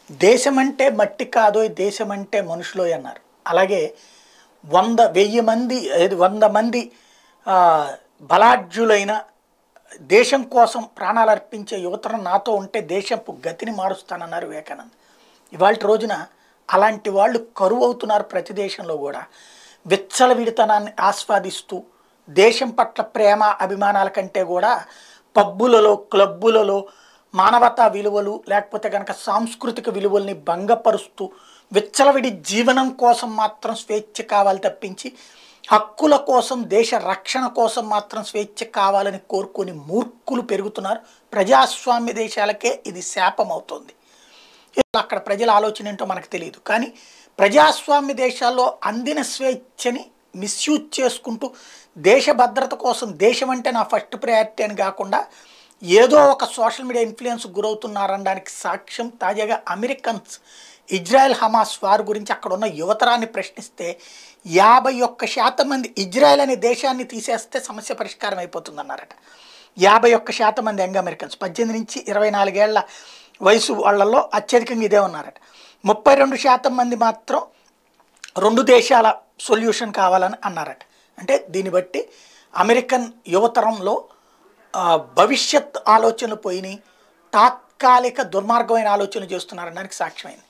దేశమంటే మట్టి కాదోయ్ దేశమంటే మనుషులోయ్ అన్నారు. అలాగే 1000 మంది 100 మంది బలాఢ్యులైన దేశం కోసం ప్రాణాలు అర్పించే యువతరం నాతో ఉంటే దేశపు గతిని మారుస్తానన్నారు వివేకానంద. ఇవాల్టి రోజున అలాంటి వాళ్ళు కరువవుతున్నారు ప్రతి దేశంలో కూడా. విచ్చలవిడితనాన్ని ఆస్వాదిస్తూ దేశం పట్ల ప్రేమ అభిమానాల కంటే కూడా పబ్బులలో క్లబ్బులలో మానవతా విలువలు లేకపోతే కనుక సాంస్కృతిక విలువల్ని భంగపరుస్తూ విచ్చలవిడి జీవనం కోసం మాత్రం స్వేచ్ఛ కావాలి తప్పించి హక్కుల కోసం దేశ రక్షణ కోసం మాత్రం స్వేచ్ఛ కావాలని కోరుకుని మూర్ఖులు పెరుగుతున్నారు. ప్రజాస్వామ్య దేశాలకే ఇది శాపం అవుతుంది. అక్కడ ప్రజల ఆలోచన ఏంటో మనకు తెలియదు. కానీ ప్రజాస్వామ్య దేశాల్లో అందిన స్వేచ్ఛని మిస్యూజ్ చేసుకుంటూ దేశ భద్రత కోసం దేశం అంటే నా ఫస్ట్ ప్రయారిటీ అని కాకుండా ఏదో ఒక సోషల్ మీడియా ఇన్ఫ్లుయెన్స్ గురవుతున్నారనడానికి సాక్ష్యం తాజాగా అమెరికన్స్ ఇజ్రాయెల్ హమాస్ వార్ గురించి అక్కడ ఉన్న యువతరాన్ని ప్రశ్నిస్తే 51% మంది ఇజ్రాయెల్ అనే దేశాన్ని తీసేస్తే సమస్య పరిష్కారం అయిపోతుందన్నారట. 51% మంది యంగ్ అమెరికన్స్ 18 నుంచి 24 ఏళ్ల వయసు వాళ్ళల్లో అత్యధికంగా ఇదే ఉన్నారట. 32% మంది మాత్రం 2 దేశాల సొల్యూషన్ కావాలని అన్నారట. అంటే దీన్ని బట్టి అమెరికన్ యువతరంలో భవిష్యత్ ఆలోచనలు పోయినాయి, తాత్కాలిక దుర్మార్గమైన ఆలోచనలు చేస్తున్నారనడానికి సాక్ష్యమైంది.